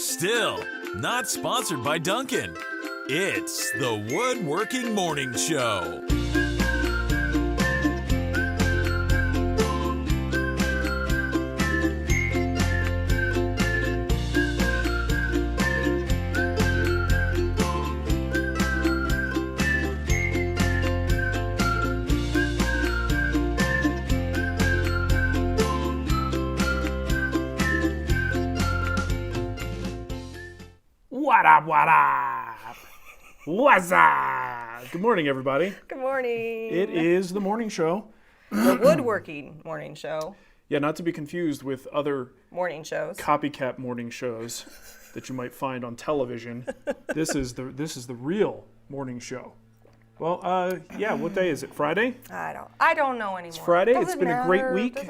Still, not sponsored by Duncan. It's the Woodworking Morning Show. What up, what up? What's up? Good morning, everybody. Good morning. It is the morning show. The Woodworking Morning Show. Yeah, not to be confused with other Morning shows. copycat morning shows that you might find on television. This is the real morning show. Well, yeah, what day is it? Friday? I don't know anymore. It's Friday. Does It's it been a great matter? week.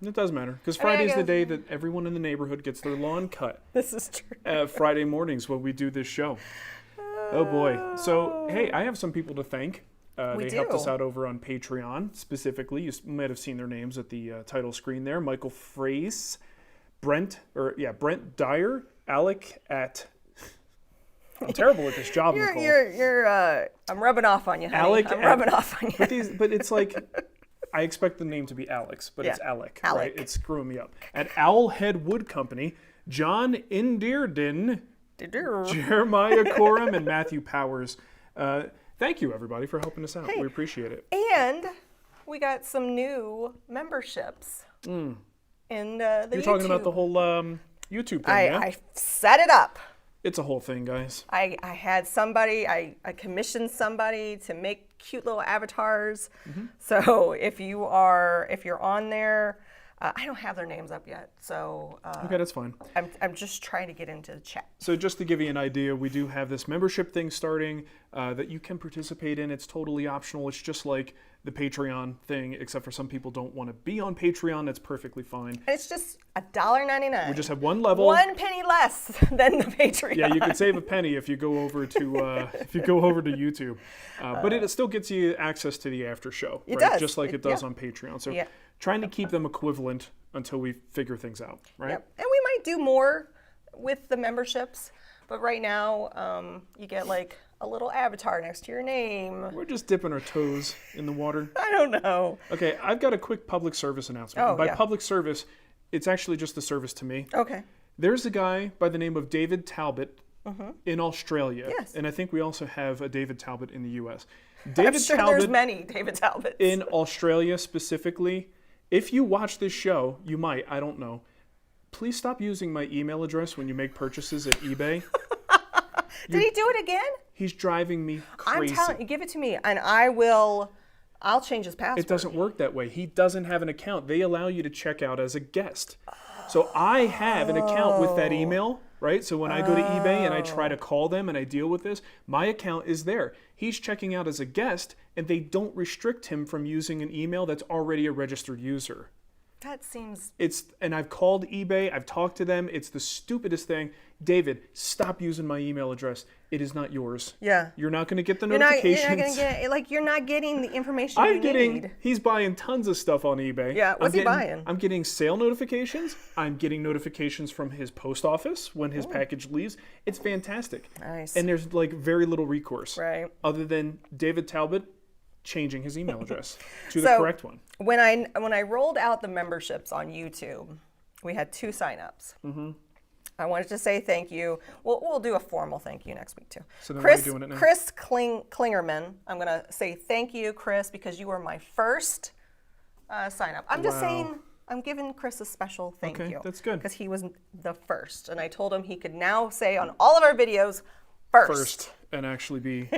It does matter, because I mean, I Friday's the guess- day that everyone in the neighborhood gets their lawn cut. This is true. Friday mornings when we do this show. Oh boy. So, hey, I have some people to thank. They helped us out over on Patreon, specifically. You might have seen their names at the title screen there. Michael Frace, Brent Dyer, Alec at... I'm terrible at this job, Nicole. I'm rubbing off on you, honey. I'm rubbing off on you. But it's like, I expect the name to be Alex, but it's Alec, right? Alec. It's screwing me up. At Owlhead Wood Company, John Indearden, Jeremiah Coram, and Matthew Powers. Thank you, everybody, for helping us out. Hey. We appreciate it. And we got some new memberships in the YouTube. You're talking about the whole YouTube thing, yeah? I set it up. It's a whole thing, guys. I had somebody, I commissioned somebody to make cute little avatars. Mm-hmm. So if you're on there, I don't have their names up yet. So Okay, that's fine. I'm just trying to get into the chat. So just to give you an idea, we do have this membership thing starting that you can participate in. It's totally optional. It's just like the Patreon thing, except for some people don't want to be on Patreon. That's perfectly fine. And it's just $1.99. We just have one level. 1 penny less than the Patreon. Yeah, you can save a penny if you go over to YouTube, but it still gets you access to the after show, It right? does. Just like it does on Patreon. So trying to keep them equivalent until we figure things out, right? Yep. And we might do more with the memberships, but right now you get like a little avatar next to your name. We're just dipping our toes in the water. I don't know. Okay, I've got a quick public service announcement. Oh, And by yeah. public service, it's actually just a service to me. Okay. There's a guy by the name of David Talbot in Australia. Yes. And I think we also have a David Talbot in the U.S. I'm David sure Talbot there's many David Talbots. in Australia specifically. If you watch this show, you might, I don't know. Please stop using my email address when you make purchases at eBay. Did he do it again? He's driving me crazy. I'm telling you, give it to me, and I'll change his password. It doesn't work that way. He doesn't have an account. They allow you to check out as a guest. So I have an account with that email, right? So when I go to eBay and I try to call them and I deal with this, my account is there. He's checking out as a guest, and they don't restrict him from using an email that's already a registered user. That seems... And I've called eBay, I've talked to them, it's the stupidest thing. David, stop using my email address. It is not yours. Yeah. You're not going to get the You're notifications. you're not getting the information you need. He's buying tons of stuff on eBay. Yeah, what's he buying? I'm getting sale notifications. I'm getting notifications from his post office when his package leaves. It's fantastic. Nice. And there's like very little recourse. Right. Other than David Talbot changing his email address to the correct one. When I rolled out the memberships on YouTube, we had 2 signups. Mm-hmm. I wanted to say thank you. We'll do a formal thank you next week too. So then Chris, we're doing it now? Chris Klingerman, I'm gonna say thank you, Chris, because you were my first sign up. I'm just saying, I'm giving Chris a special thank Okay, you. that's good. Because he was the first, and I told him he could now say on all of our videos, first. And actually be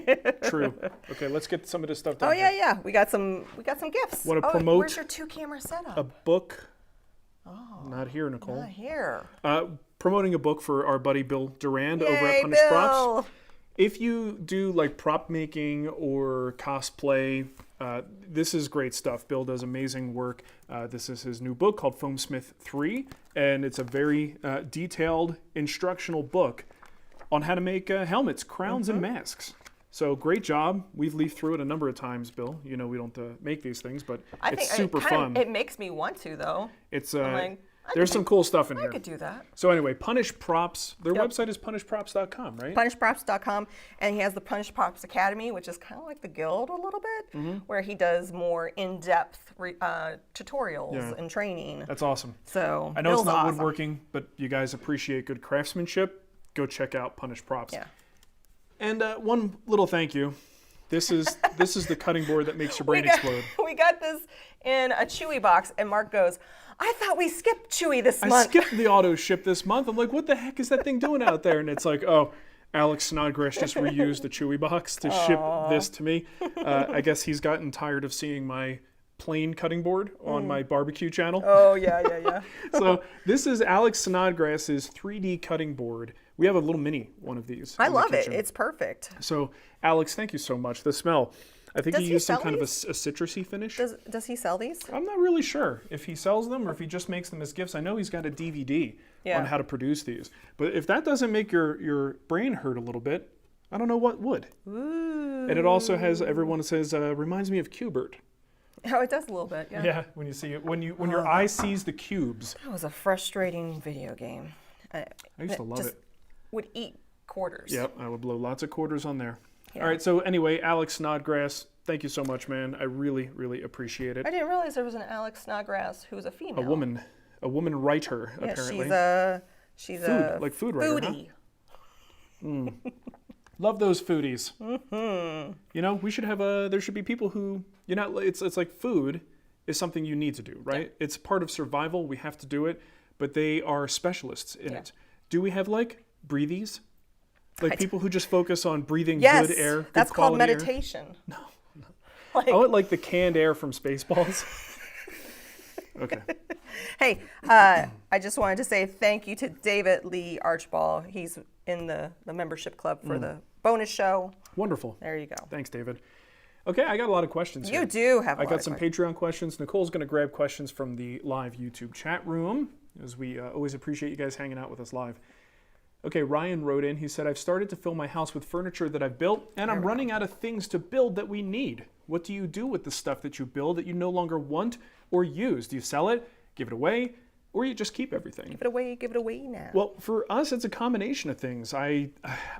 true. Okay, let's get some of this stuff done. Oh yeah. We got some gifts. Want to promote Where's your 2-camera setup? a book? Not here, Nicole. Not here. Promoting a book for our buddy Bill Durand over Yay, at Punish Bill. Props. If you do like prop making or cosplay, this is great stuff. Bill does amazing work. This is his new book called Foamsmith 3, and it's a very detailed instructional book on how to make helmets, crowns, and masks. So great job. We've leafed through it a number of times, Bill. You know we don't make these things, but it's super fun. It makes me want to, though. It's I'm like, There's some cool stuff in I here. could do that. So anyway, Punish Props. Their website is punishprops.com, right? punishprops.com, and he has the Punish Props Academy, which is kind of like the guild a little bit, where he does more in-depth tutorials and training. That's awesome. So I know it's Bill's not awesome. woodworking, but you guys appreciate good craftsmanship. Go check out Punish Props. Yeah. And one little thank you. This is the cutting board that makes your brain explode. We got this in a Chewy box, and Mark goes, I thought we skipped Chewy this I month. skipped the auto ship this month. I'm like, what the heck is that thing doing out there? And it's like, oh, Alex Snodgrass just reused the Chewy box to ship this to me. I guess he's gotten tired of seeing my plain cutting board on my barbecue channel. Oh, yeah. So this is Alex Snodgrass's 3D cutting board. We have a little mini one of these. I in the love it. kitchen. It's perfect. So, Alex, thank you so much. The smell. I think Does he he used some sell kind of a these? citrusy finish. Does he sell these? I'm not really sure if he sells them or if he just makes them as gifts. I know he's got a DVD on how to produce these. But if that doesn't make your brain hurt a little bit, I don't know what would. Ooh. And it also has, everyone says, reminds me of Cubert. Oh, it does a little bit, yeah. Yeah, when you see it, when your eye sees the cubes. That was a frustrating video game. I used to love just it. Would eat quarters. Yep, I would blow lots of quarters on there. Yeah. All right, so anyway, Alex Snodgrass, thank you so much, man. I really, really appreciate it. I didn't realize there was an Alex Snodgrass who was a female. A woman writer, Yeah, apparently. she's Food, a like food writer, huh? foodie. Love those foodies. You know, we should have there should be people who, you know, it's like food is something you need to do, right? Yeah. It's part of survival. We have to do it, but they are specialists in it. Do we have like breathies? Like people who just focus on breathing good air, good that's called quality air? meditation. No. Like, I want like the canned air from Spaceballs. Okay. Hey, I just wanted to say thank you to David Lee Archibald. He's in the membership club for the bonus show. Wonderful. There you go. Thanks, David. Okay, I got a lot of questions here. You do have a I lot got of some questions. Patreon questions. Nicole's going to grab questions from the live YouTube chat room, as we always appreciate you guys hanging out with us live. Okay, Ryan wrote in. He said, I've started to fill my house with furniture that I've built, and I'm running out of things to build that we need. What do you do with the stuff that you build that you no longer want or use? Do you sell it, give it away, or you just keep everything? Give it away now. Well, for us, it's a combination of things. I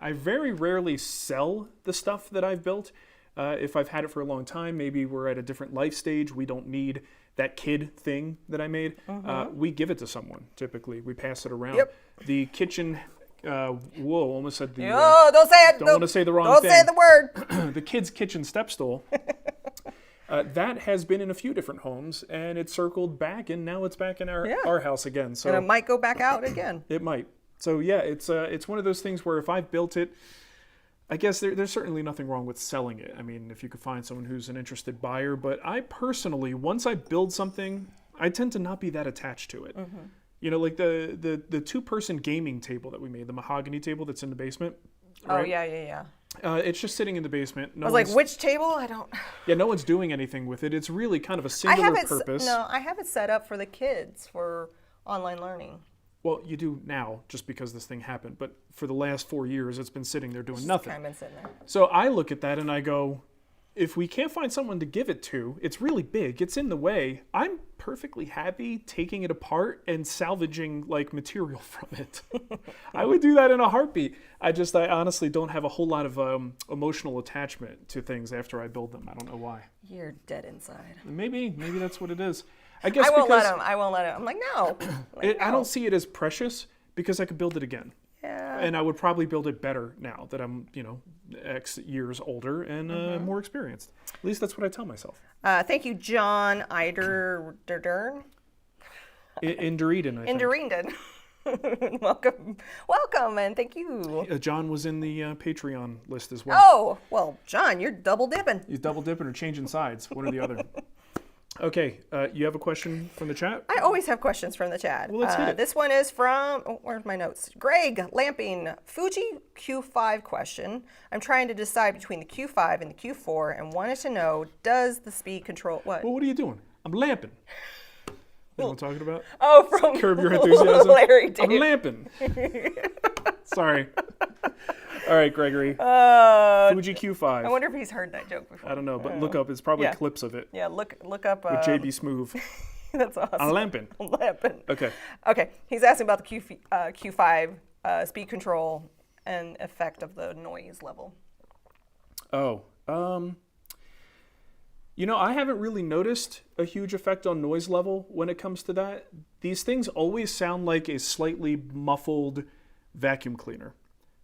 very rarely sell the stuff that I've built. If I've had it for a long time, maybe we're at a different life stage. We don't need that kid thing that I made. We give it to someone, typically. We pass it around. Yep. The kitchen, almost said the... don't say it. don't want to say the wrong Don't thing. say the word. The kid's kitchen step stool. That has been in a few different homes, and it circled back, and now it's back in our house again. So And it might go back out again. it might. So yeah, it's one of those things where if I've built it, I guess there's certainly nothing wrong with selling it. I mean, if you could find someone who's an interested buyer. But I personally, once I build something, I tend to not be that attached to it. You know, like the two-person gaming table that we made, the mahogany table that's in the basement. Right? Oh, yeah. It's just sitting in the basement. I was like, which table? I don't... Yeah, no one's doing anything with it. It's really kind of a singular purpose. I have it set up for the kids for online learning. Well, you do now, just because this thing happened. But for the last 4 years, it's been sitting there doing nothing. Kind of been sitting there. So I look at that and I go, if we can't find someone to give it to, it's really big, it's in the way. I'm perfectly happy taking it apart and salvaging like material from it. I would do that in a heartbeat. I honestly don't have a whole lot of emotional attachment to things after I build them. I don't know why. You're dead inside. Maybe that's what it is. I guess I won't because let him. I'm like, no. I don't see it as precious because I could build it again. Yeah. And I would probably build it better now that I'm, X years older and more experienced. At least that's what I tell myself. Thank you, John Eiderdern. In Dunedin, I think. Dunedin. Welcome, and thank you. John was in the Patreon list as well. Oh, well, John, you're double dipping. He's double dipping or changing sides, one or the other. Okay, you have a question from the chat? I always have questions from the chat. Well, let's hit it. This one is from, where's my notes? Greg Lamping, Fuji Q5 question. I'm trying to decide between the Q5 and the Q4 and wanted to know, does the speed control, what? Well, what are you doing? I'm lamping. You know what I'm talking about? Oh, from Curb Your Enthusiasm. Larry David. I'm lamping. Sorry. All right, Gregory. Fuji Q5. I wonder if he's heard that joke before. I don't know, but look up. It's probably clips of it. Yeah, look up. With JB Smoove. That's awesome. A lamping. Lamping. Okay. Okay. He's asking about the Q5 speed control and effect of the noise level. Oh, I haven't really noticed a huge effect on noise level when it comes to that. These things always sound like a slightly muffled vacuum cleaner.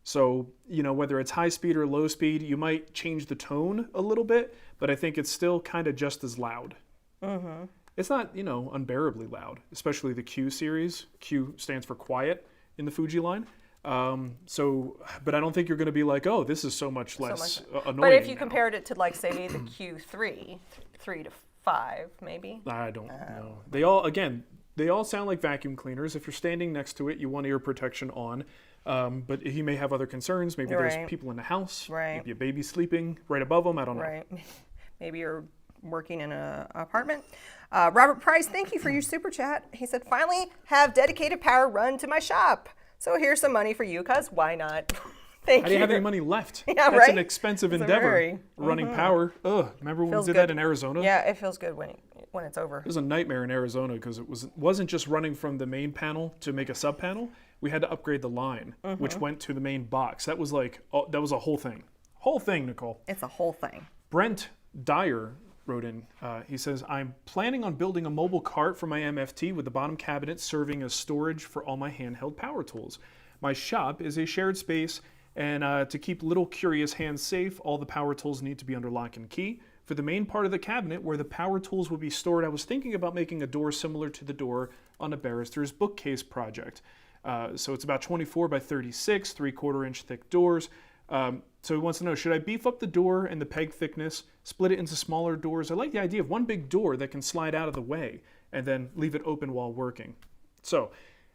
So, whether it's high speed or low speed, you might change the tone a little bit, but I think it's still kind of just as loud. Mm-hmm. It's not, unbearably loud, especially the Q series. Q stands for quiet in the Fuji line. But I don't think you're going to be like, oh, this is so much less annoying. But if you now. compared it to, like, say, the Q3, 3 to 5, maybe. I don't know. They all sound like vacuum cleaners. If you're standing next to it, you want ear protection on. But he may have other concerns. Maybe there's people in the house. Right. Maybe a baby sleeping right above them. I don't know. Right. Maybe you're working in an apartment. Robert Price, thank you for your super chat. He said, finally have dedicated power run to my shop. So here's some money for you, because why not? Thank you. I didn't have any money left. Yeah, That's right? an expensive endeavor. Running power. Ugh. Remember when we did that in Arizona? Yeah, it feels good when it's over. It was a nightmare in Arizona because it wasn't just running from the main panel to make a sub panel. We had to upgrade the line, which went to the main box. That was that was a whole thing. Whole thing, Nicole. It's a whole thing. Brent Dyer wrote in. He says, I'm planning on building a mobile cart for my MFT with the bottom cabinet serving as storage for all my handheld power tools. My shop is a shared space, and to keep little curious hands safe, all the power tools need to be under lock and key. For the main part of the cabinet where the power tools will be stored, I was thinking about making a door similar to the door on a barrister's bookcase project. So it's about 24 by 36, 3/4 inch thick doors. So he wants to know, should I beef up the door and the peg thickness, split it into smaller doors? I like the idea of one big door that can slide out of the way and then leave it open while working. So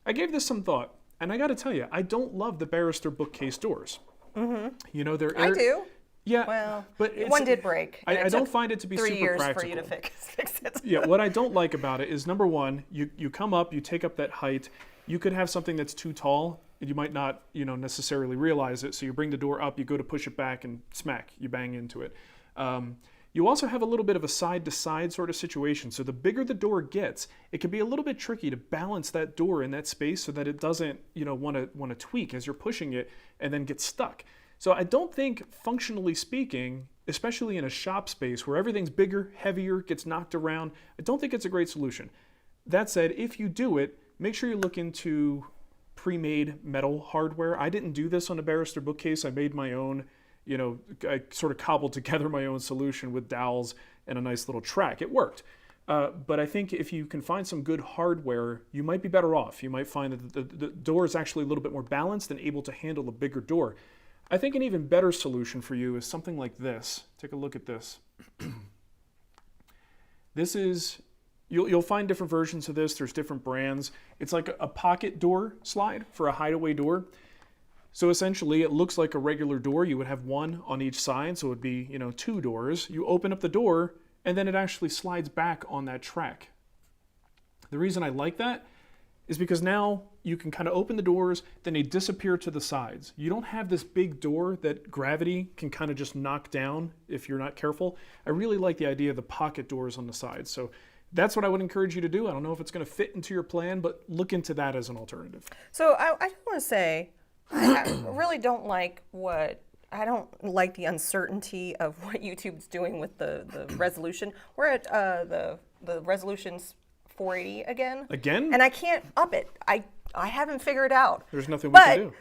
I gave this some thought, and I got to tell you, I don't love the barrister bookcase doors. Mm-hmm. They're I do. Yeah, well, but one did break. I don't find it to be 3 super years practical. for you to fix it. Yeah, what I don't like about it is, number one, you come up, you take up that height. You could have something that's too tall, and you might not, necessarily realize it. So you bring the door up, you go to push it back, and smack, you bang into it. You also have a little bit of a side-to-side sort of situation. So the bigger the door gets, it can be a little bit tricky to balance that door in that space so that it doesn't, want to tweak as you're pushing it and then get stuck. So I don't think, functionally speaking, especially in a shop space where everything's bigger, heavier, gets knocked around, I don't think it's a great solution. That said, if you do it, make sure you look into pre-made metal hardware. I didn't do this on a barrister bookcase. I made my own, I sort of cobbled together my own solution with dowels and a nice little track. It worked. But I think if you can find some good hardware, you might be better off. You might find that the door is actually a little bit more balanced and able to handle a bigger door. I think an even better solution for you is something like this. Take a look at this. This is, you'll find different versions of this. There's different brands. It's like a pocket door slide for a hideaway door. So essentially, it looks like a regular door. You would have one on each side, so it would be, 2 doors. You open up the door, and then it actually slides back on that track. The reason I like that is because now you can kind of open the doors, then they disappear to the sides. You don't have this big door that gravity can kind of just knock down if you're not careful. I really like the idea of the pocket doors on the sides. So that's what I would encourage you to do. I don't know if it's going to fit into your plan, but look into that as an alternative. So I just want to say, I really don't like the uncertainty of what YouTube's doing with the resolution. We're at the resolution's 480 again. Again? And I can't up it. I haven't figured it out. There's nothing we can do.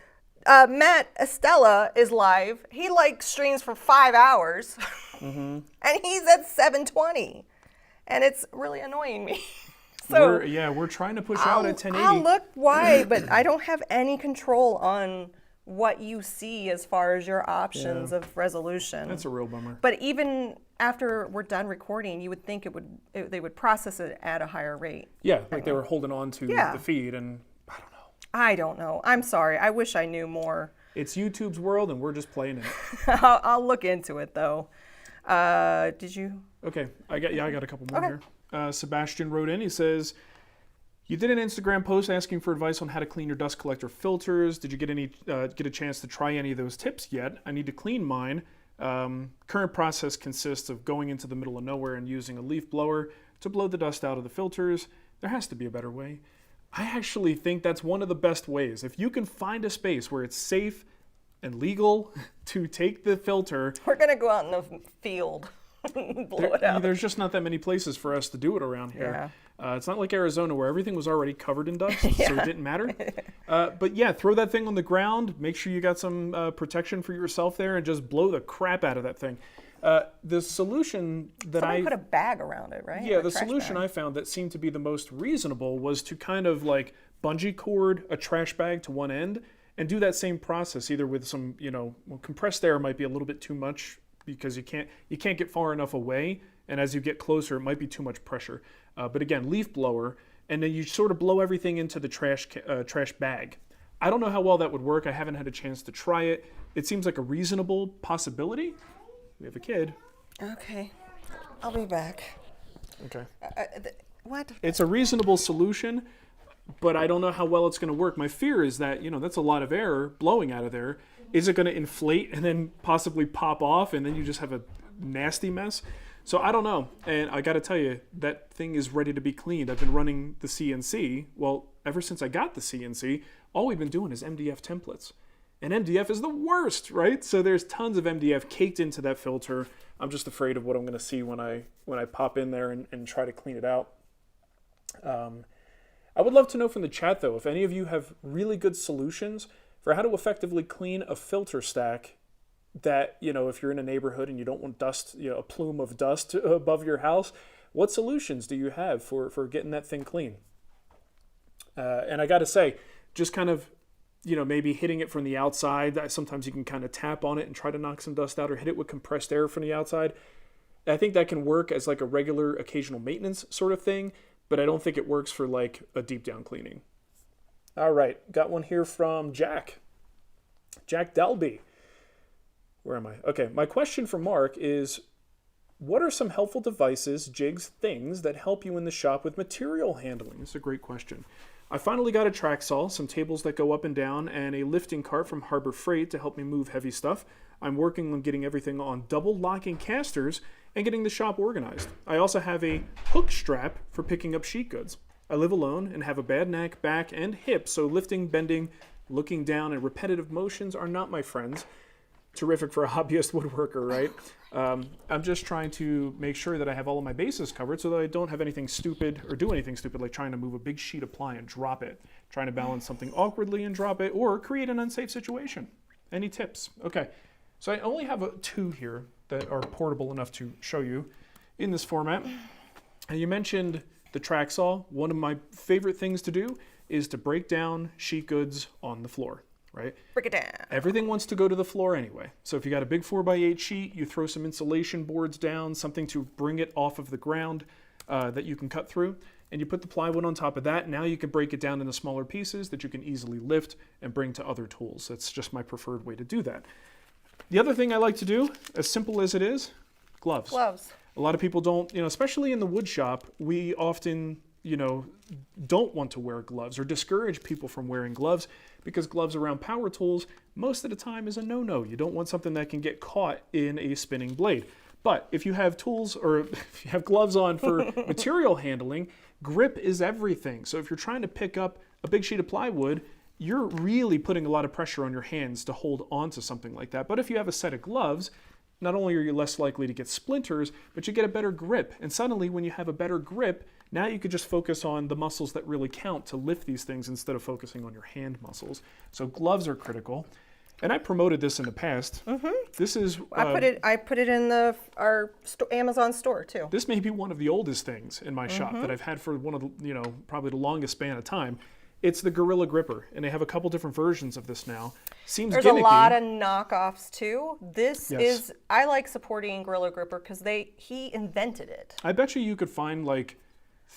Matt Estella is live. He streams for 5 hours, and he's at 720, and it's really annoying me. So we're trying to push out at 1080. I'll look why, but I don't have any control on what you see as far as your options of resolution. That's a real bummer. But even after we're done recording, you would think they would process it at a higher rate. Yeah, like they were holding on to the feed, and I don't know. I'm sorry. I wish I knew more. It's YouTube's world, and we're just playing in it. I'll look into it, though. Did you? Okay, I got a couple more here. Sebastian wrote in. He says, you did an Instagram post asking for advice on how to clean your dust collector filters. Did you get a chance to try any of those tips yet? I need to clean mine. Current process consists of going into the middle of nowhere and using a leaf blower to blow the dust out of the filters. there has to be a better way. I actually think that's one of the best ways. If you can find a space where it's safe and legal to take the filter. We're going to go out in the field and blow it out. There's just not that many places for us to do it around here. It's not like Arizona where everything was already covered in dust, so it didn't matter. But yeah, throw that thing on the ground. Make sure you got some protection for yourself there and just blow the crap out of that thing. The solution that Somebody put a bag around it, right? Yeah, the solution I found that seemed to be the most reasonable was to kind of like bungee cord a trash bag to one end and do that same process, either with some, compressed air might be a little bit too much because you can't get far enough away, and as you get closer, it might be too much pressure. But again, leaf blower, and then you sort of blow everything into the trash bag. I don't know how well that would work. I haven't had a chance to try it. It seems like a reasonable possibility. We have a kid. Okay, I'll be back. Okay. What? It's a reasonable solution, but I don't know how well it's going to work. My fear is that, that's a lot of air blowing out of there. Is it going to inflate and then possibly pop off, and then you just have a nasty mess? So I don't know. And I got to tell you, that thing is ready to be cleaned. I've been running the CNC. Well, ever since I got the CNC, all we've been doing is MDF templates. And MDF is the worst, right? So there's tons of MDF caked into that filter. I'm just afraid of what I'm going to see when I pop in there and try to clean it out. I would love to know from the chat, though, if any of you have really good solutions for how to effectively clean a filter stack that, if you're in a neighborhood and you don't want dust, a plume of dust above your house, what solutions do you have for getting that thing clean? And I got to say, just kind of, maybe hitting it from the outside. Sometimes you can kind of tap on it and try to knock some dust out, or hit it with compressed air from the outside. I think that can work as like a regular occasional maintenance sort of thing, but I don't think it works for like a deep down cleaning. All right, got one here from Jack Delby. Where am I? Okay, my question for Mark is, what are some helpful devices, jigs, things that help you in the shop with material handling? It's a great question. I finally got a track saw, some tables that go up and down, and a lifting cart from Harbor Freight to help me move heavy stuff. I'm working on getting everything on double locking casters and getting the shop organized. I also have a hook strap for picking up sheet goods. I live alone and have a bad neck, back, and hip, so lifting, bending, looking down, and repetitive motions are not my friends. Terrific for a hobbyist woodworker, right? I'm just trying to make sure that I have all of my bases covered so that I don't have anything stupid or do anything stupid, like trying to move a big sheet of ply and drop it, trying to balance something awkwardly and drop it, or create an unsafe situation. Any tips? Okay, so I only have two here that are portable enough to show you in this format. And you mentioned the track saw. One of my favorite things to do is to break down sheet goods on the floor. Right? Break it down. Everything wants to go to the floor anyway. So if you got a big 4x8 sheet, you throw some insulation boards down, something to bring it off of the ground that you can cut through, and you put the plywood on top of that. Now you can break it down into smaller pieces that you can easily lift and bring to other tools. That's just my preferred way to do that. The other thing I like to do, as simple as it is, gloves. Gloves. A lot of people don't, especially in the wood shop, we often, don't want to wear gloves or discourage people from wearing gloves because gloves around power tools most of the time is a no-no. You don't want something that can get caught in a spinning blade. But if you have tools or if you have gloves on for material handling, grip is everything. So if you're trying to pick up a big sheet of plywood, you're really putting a lot of pressure on your hands to hold on to something like that. But if you have a set of gloves, not only are you less likely to get splinters, but you get a better grip. And suddenly when you have a better grip, now you could just focus on the muscles that really count to lift these things instead of focusing on your hand muscles. So gloves are critical. And I promoted this in the past. Mm-hmm. This is I put it in our Amazon store too. This may be one of the oldest things in my shop that I've had for one of the, probably the longest span of time. It's the Gorilla Gripper, and they have a couple different versions of this now. Seems There's gimmicky. A lot of knockoffs too. I like supporting Gorilla Gripper because he invented it. I bet you could find like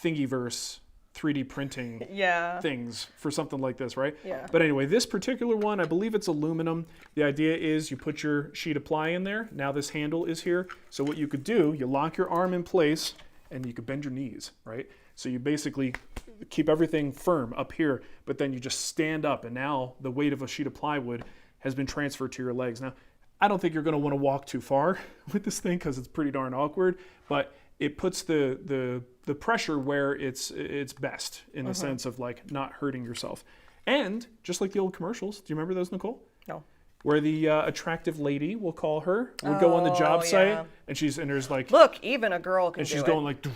Thingiverse 3D printing things for something like this, right? Yeah. But anyway, this particular one, I believe it's aluminum. The idea is you put your sheet of ply in there. Now this handle is here. So what you could do, you lock your arm in place and you could bend your knees, right? So you basically keep everything firm up here, but then you just stand up and now the weight of a sheet of plywood has been transferred to your legs. Now, I don't think you're going to want to walk too far with this thing because it's pretty darn awkward, but it puts the pressure where it's best in the sense of like not hurting yourself. And just like the old commercials, do you remember those, Nicole? No. Where the attractive lady, we'll call her, would go on the job site, and there's like, look, even a girl can and do she's it. going like,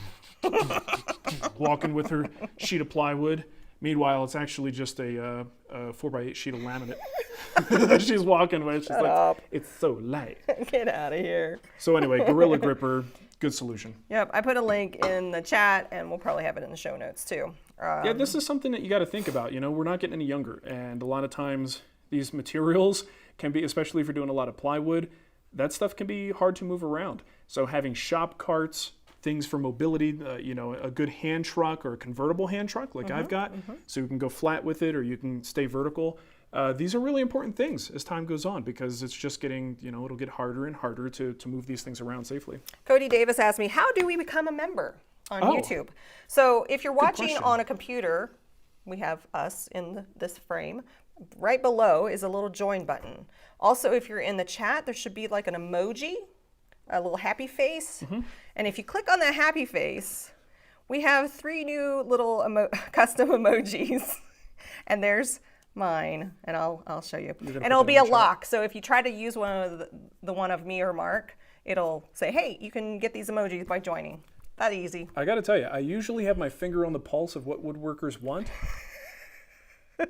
walking with her sheet of plywood. Meanwhile, it's actually just a 4x8 sheet of laminate. She's walking with. She's like, it's so light. Get out of here. So anyway, Gorilla Gripper, good solution. Yep, I put a link in the chat, and we'll probably have it in the show notes too. Yeah, this is something that you got to think about. You know, we're not getting any younger, and a lot of times these materials can be, especially if you're doing a lot of plywood, that stuff can be hard to move around. So having shop carts, things for mobility, you know, a good hand truck or a convertible hand truck like I've got, so you can go flat with it or you can stay vertical. These are really important things as time goes on because it's just getting, you know, it'll get harder and harder to move these things around safely. Cody Davis asked me, how do we become a member on YouTube? So if you're watching question. on a computer, we have us in this frame. Right below is a little join button. Also, if you're in the chat, there should be like an emoji, a little happy face. And if you click on that happy face, we have 3 new little custom emojis. And there's mine, and I'll show you. And it'll be a lock. So if you try to use one of the one of me or Mark, it'll say, hey, you can get these emojis by joining. That easy. I got to tell you, I usually have my finger on the pulse of what woodworkers want.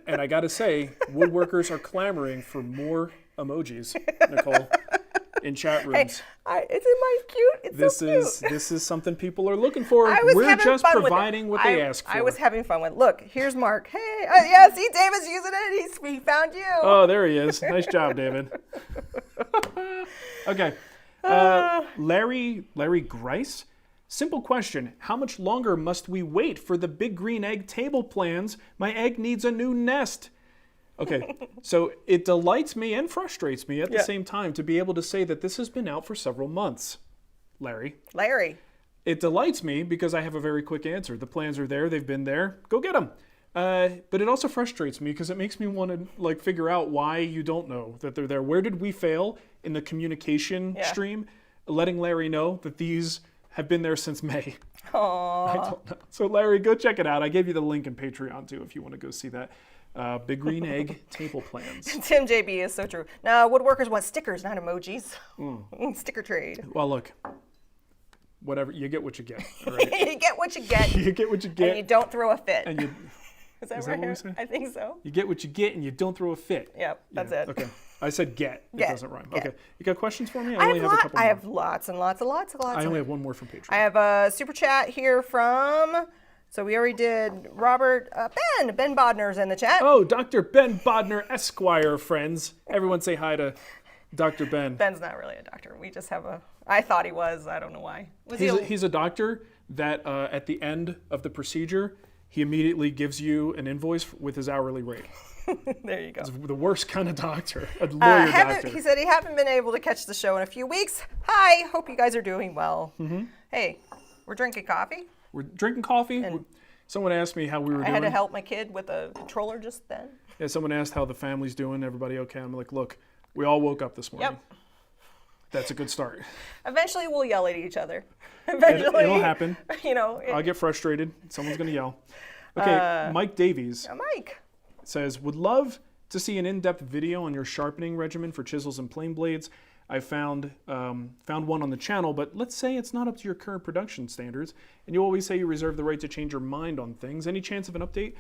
And I got to say, woodworkers are clamoring for more emojis, Nicole, in chat rooms. Hey, it's in my cute. It's so cute. This is something people are looking for. I was We're having just fun providing with it. what they ask for. I was having fun with it. Look, here's Mark. Hey, yeah, see, David's using it. He found you. Oh, there he is. Nice job, David. Okay. Larry Grice. Simple question. How much longer must we wait for the big green egg table plans? My egg needs a new nest. Okay, so it delights me and frustrates me at the same time to be able to say that this has been out for several months, Larry. It delights me because I have a very quick answer. The plans are there. They've been there. Go get them. But it also frustrates me because it makes me want to like figure out why you don't know that they're there. Where did we fail in the communication stream? Letting Larry know that these have been there since May. Aww. I don't know. So Larry, go check it out. I gave you the link in Patreon too if you want to go see that. Big green egg table plans. Tim JB is so true. Now, woodworkers want stickers, not emojis. Sticker trade. Well, look, whatever, you get what you get. All right? You get what you get. You get what you get. And you don't throw a fit. And you, is that is right? that what we say? I think so. You get what you get and you don't throw a fit. Yep, that's it. Okay. I said get. It doesn't rhyme. Get. Okay. You got questions for me? I only have a couple I more. have lots and lots and lots and lots. I only have one more from Patreon. I have a super chat here from, so we already did Robert, Ben Bodner's in the chat. Oh, Dr. Ben Bodner, Esquire, friends. Everyone say hi to Dr. Ben. Ben's not really a doctor. We just have I thought he was. I don't know why. He's a doctor that at the end of the procedure, he immediately gives you an invoice with his hourly rate. There you go. It's the worst kind of doctor, a lawyer doctor. He said he haven't been able to catch the show in a few weeks. Hi, hope you guys are doing well. Hey, we're drinking coffee. We're drinking coffee. Someone asked me how we were doing. I had to help my kid with a controller just then. Yeah, someone asked how the family's doing. Everybody okay? I'm like, look, we all woke up this morning. Yep. That's a good start. Eventually, we'll yell at each other. Eventually, it'll happen. You know, I'll get frustrated. Someone's gonna yell. Okay, Mike Davies. Mike says, would love to see an in-depth video on your sharpening regimen for chisels and plane blades. I found one on the channel, but let's say it's not up to your current production standards, and you always say you reserve the right to change your mind on things. Any chance of an update?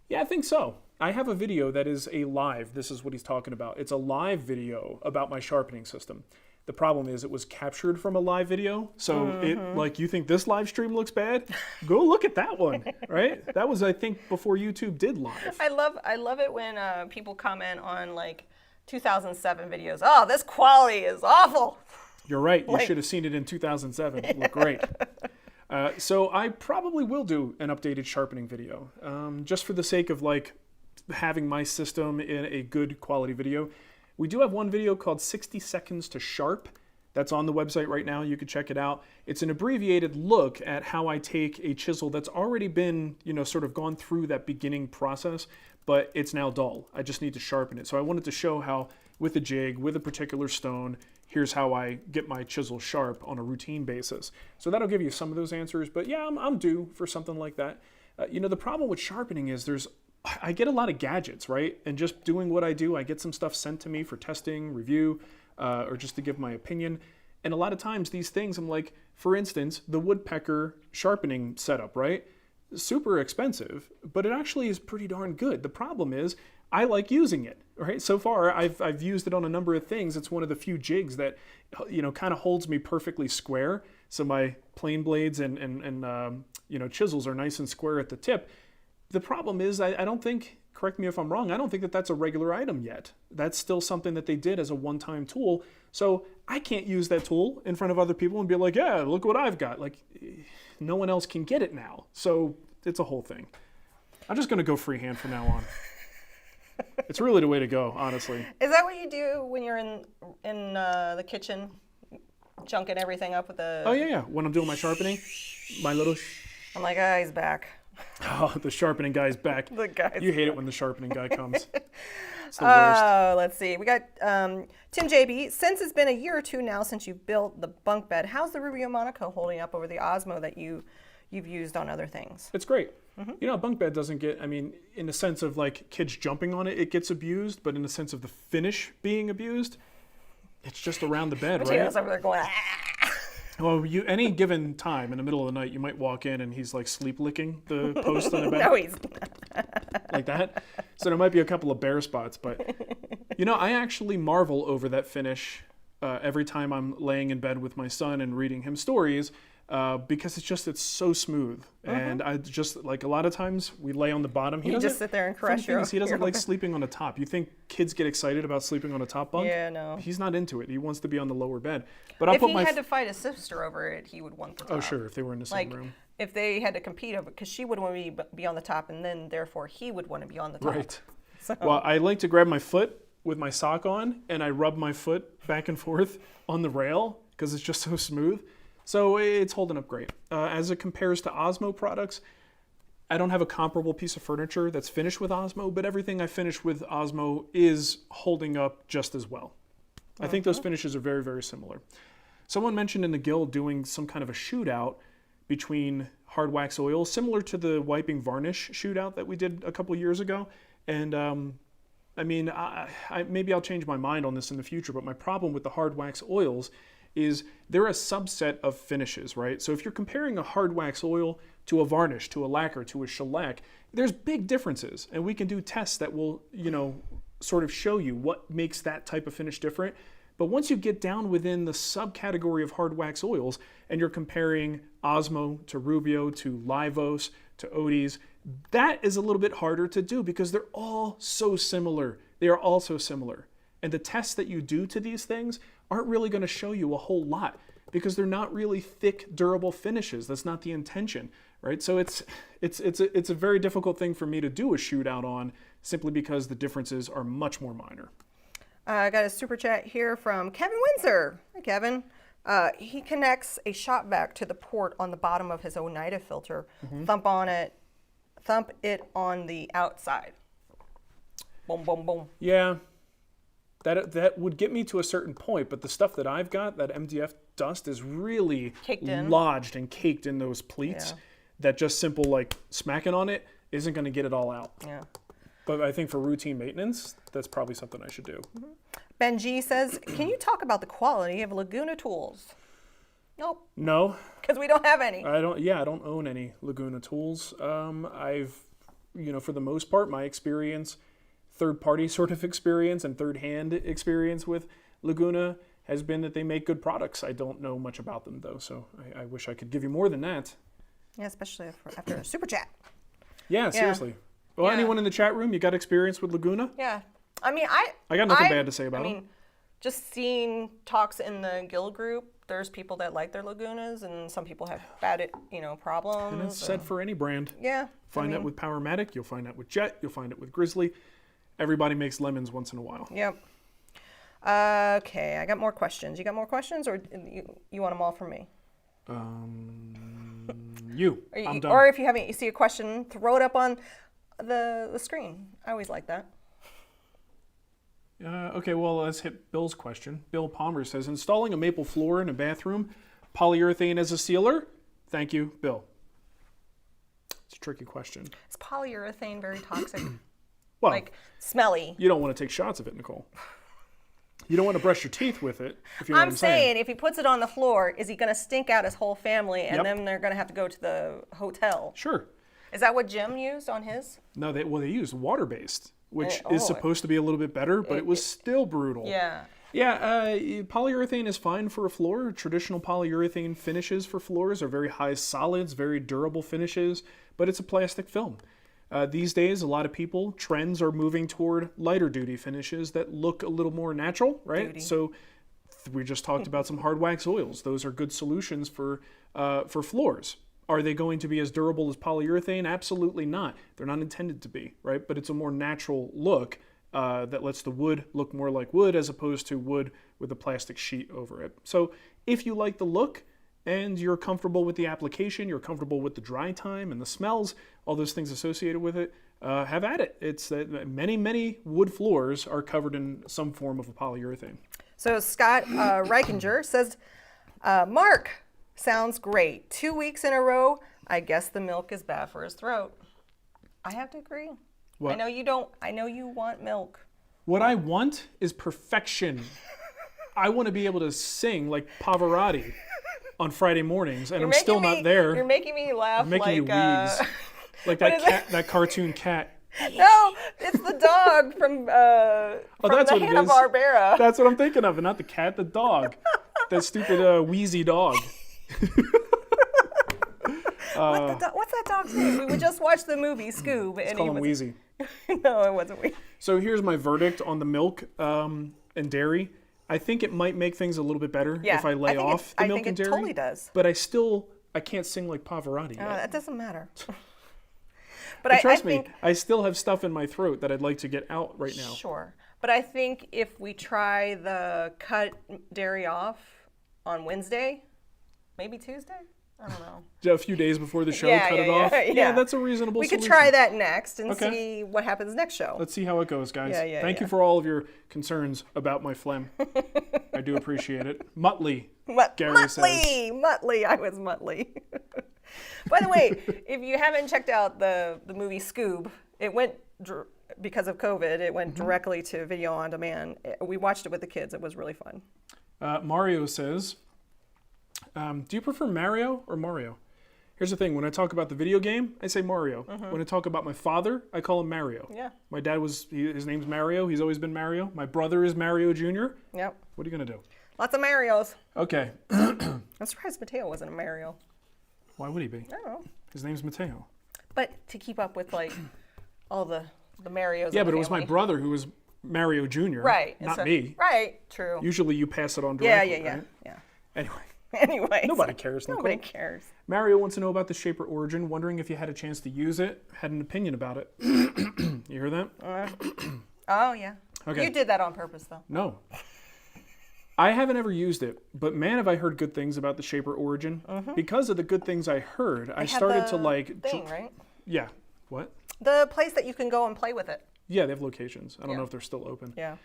Yeah, I think so. I have a video that is a live, this is what he's talking about. It's a live video about my sharpening system. The problem is it was captured from a live video, so it like you think this live stream looks bad? Go look at that one, right? That was, I think, before YouTube did live. I love it when people comment on like 2007 videos. Oh, this quality is awful. You're right. You should have seen it in 2007. It looked great. So I probably will do an updated sharpening video, just for the sake of like having my system in a good quality video. We do have one video called 60 Seconds to Sharp. That's on the website right now. You can check it out. It's an abbreviated look at how I take a chisel that's already been, sort of gone through that beginning process, but it's now dull. I just need to sharpen it. So I wanted to show how with a jig, with a particular stone, here's how I get my chisel sharp on a routine basis. So that'll give you some of those answers. But yeah, I'm due for something like that. The problem with sharpening is I get a lot of gadgets, right? And just doing what I do, I get some stuff sent to me for testing, review, or just to give my opinion. And a lot of times these things, I'm like, for instance, the woodpecker sharpening setup, right? Super expensive, but it actually is pretty darn good. The problem is I like using it, right? So far, I've used it on a number of things. It's one of the few jigs that, kind of holds me perfectly square. So my plane blades and chisels are nice and square at the tip. The problem is I don't think, correct me if I'm wrong, I don't think that that's a regular item yet. That's still something that they did as a one-time tool. So I can't use that tool in front of other people and be like, yeah, look what I've got. Like, no one else can get it now. So it's a whole thing. I'm just going to go freehand from now on. It's really the way to go, honestly. Is that what you do when you're in the kitchen, junking everything up with the... Oh, yeah. When I'm doing my sharpening, my little... I'm like, he's back. Oh, the sharpening guy's back. You hate it when the sharpening guy comes. It's the worst. Let's see. We got Tim JB. Since it's been a year or two now since you built the bunk bed, how's the Rubio Monaco holding up over the Osmo that you've used on other things? It's great. A bunk bed doesn't get, in the sense of like kids jumping on it, it gets abused, but in the sense of the finish being abused, it's just around the bed, right? Over there going, Well, any given time in the middle of the night, you might walk in and he's like sleep licking the post on the bed. No, he's not. Like that. So there might be a couple of bare spots, but I actually marvel over that finish every time I'm laying in bed with my son and reading him stories. Because it's so smooth, and I just like a lot of times we lay on the bottom. He just sit there and caress you. He doesn't like sleeping on the top. You think kids get excited about sleeping on a top bunk? Yeah, no. He's not into it. He wants to be on the lower bed. But if he had to fight his sister over it, he would want the top. Oh, sure, if they were in the same room. If they had to compete over, because she would want to be on the top, and then therefore he would want to be on the top. Right. So. Well, I like to grab my foot with my sock on, and I rub my foot back and forth on the rail because it's just so smooth. So it's holding up great. As it compares to Osmo products, I don't have a comparable piece of furniture that's finished with Osmo, but everything I finished with Osmo is holding up just as well. I think those finishes are very, very similar. Someone mentioned in the guild doing some kind of a shootout between hard wax oil, similar to the wiping varnish shootout that we did a couple years ago. And maybe I'll change my mind on this in the future, but my problem with the hard wax oils is they're a subset of finishes, right? So if you're comparing a hard wax oil to a varnish, to a lacquer, to a shellac, there's big differences. And we can do tests that will, sort of show you what makes that type of finish different. But once you get down within the subcategory of hard wax oils and you're comparing Osmo to Rubio to Livos to Odis, that is a little bit harder to do because they're all so similar. They are all so similar. And the tests that you do to these things aren't really going to show you a whole lot because they're not really thick, durable finishes. That's not the intention, right? So it's a very difficult thing for me to do a shootout on simply because the differences are much more minor. I got a super chat here from Kevin Windsor. Hi, Kevin. He connects a shop vac to the port on the bottom of his Oneida filter. Thump it on the outside. Boom, boom, boom. Yeah. That would get me to a certain point, but the stuff that I've got, that MDF dust, is really lodged and caked in those pleats that just simple like smacking on it isn't going to get it all out. Yeah. But I think for routine maintenance, that's probably something I should do. Ben G says, can you talk about the quality of Laguna tools? Nope. No. Because we don't have any. I don't own any Laguna tools. I've, for the most part, my experience, third-party sort of experience and third-hand experience with Laguna has been that they make good products. I don't know much about them, though, so I wish I could give you more than that. Yeah, especially after a super chat. Yeah, seriously. Well, anyone in the chat room, you got experience with Laguna? Yeah. I got nothing bad to say about them. Just seeing talks in the guild group, there's people that like their Lagunas, and some people have bad, problems. And it's said for any brand. Yeah. Find that with Powermatic, you'll find that with Jet, you'll find it with Grizzly. Everybody makes lemons once in a while. Yep. Okay, I got more questions. You got more questions, or you want them all from me? I'm done. Or if you see a question, throw it up on the screen. I always like that. Okay, well, let's hit Bill's question. Bill Palmer says, installing a maple floor in a bathroom, polyurethane as a sealer? Thank you, Bill. It's a tricky question. Is polyurethane very toxic? Well, Like, smelly? you don't want to take shots of it, Nicole. You don't want to brush your teeth with it, if you know what I'm I'm saying. saying, if he puts it on the floor, is he going to stink out his whole family, and Yep. then they're going to have to go to the hotel? Sure. Is that what Jim used on his? No, they used water-based, which Oh, is supposed to be a little bit better, but it was still brutal. Yeah. Yeah, polyurethane is fine for a floor. Traditional polyurethane finishes for floors are very high solids, very durable finishes, but it's a plastic film. These days, a lot of trends are moving toward lighter duty finishes that look a little more natural, right? Duty. So we just talked about some hard wax oils. Those are good solutions for floors. Are they going to be as durable as polyurethane? Absolutely not. They're not intended to be, right? But it's a more natural look that lets the wood look more like wood as opposed to wood with a plastic sheet over it. So if you like the look and you're comfortable with the application, you're comfortable with the dry time and the smells, all those things associated with it, have at it. It's many wood floors are covered in some form of a polyurethane. So Scott Reichinger says, Mark, sounds great. 2 weeks in a row, I guess the milk is bad for his throat. I have to agree. What? I know you don't. I know you want milk. What I want is perfection. I want to be able to sing like Pavarotti on Friday mornings, and I'm still not there. You're making me laugh. You're making me like, wheeze. Like that cat, that cartoon cat. No, it's the dog from That's the what it is. Hanna-Barbera. That's what I'm thinking of, and not the cat, the dog. That stupid wheezy dog. What's that dog's name? We just watched the movie Scoob, and Call he him was Wheezy. No, it wasn't Wheezy. So here's my verdict on the milk and dairy. I think it might make things a little bit better if I lay off the milk and dairy. I think it totally does. But I can't sing like Pavarotti yet. That doesn't matter. But But trust I me, think, I still have stuff in my throat that I'd like to get out right now. Sure. But I think if we try the cut dairy off on Wednesday, maybe Tuesday? I don't know. A few days before the show, Yeah, cut yeah, it off. yeah, yeah. That's a reasonable We solution. could try that next and Okay. see what happens next show. Let's see how it goes, guys. Yeah, Thank you for all of your concerns about my phlegm. I do appreciate it. Muttley, Gary says. Muttley. I was Muttley. By the way, if you haven't checked out the movie Scoob, it went, because of COVID, it went directly to video on demand. We watched it with the kids. It was really fun. Mario says, do you prefer Mario or Mario? Here's the thing. When I talk about the video game, I say Mario. When I talk about my father, I call him Mario. Yeah. My dad his name's Mario. He's always been Mario. My brother is Mario Jr. Yep. What are you going to do? Lots of Marios. Okay. I'm surprised Mateo wasn't a Mario. Why would he be? I don't know. His name's Mateo. But to keep up with like all the Marios. Yeah, in but the it was my family. brother who was Mario Jr. Right. and Not so- me. Right. True. Usually you pass it on Yeah, directly, yeah. right? Anyway. Anyway, nobody cares, Nicole. Nobody cares. Mario wants to know about the Shaper Orgin, wondering if you had a chance to use it, had an opinion about it. You hear that? Oh yeah. Okay. You did that on purpose though. No. I haven't ever used it, but man, have I heard good things about the Shaper Origin. Because of the good things I heard, I started to like... thing, right? Yeah. What? The place that you can go and play with it. Yeah, they have locations. I don't Yeah. know if they're still open. Yeah.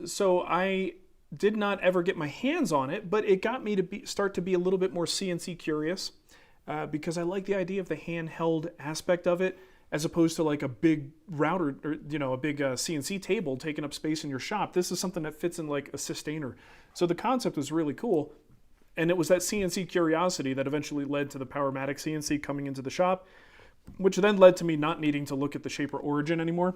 So I did not ever get my hands on it, but it got me to start to be a little bit more CNC curious because I like the idea of the handheld aspect of it as opposed to like a big router or, a big CNC table taking up space in your shop. This is something that fits in like a sustainer. So the concept was really cool. And it was that CNC curiosity that eventually led to the Powermatic CNC coming into the shop, which then led to me not needing to look at the Shaper Origin anymore.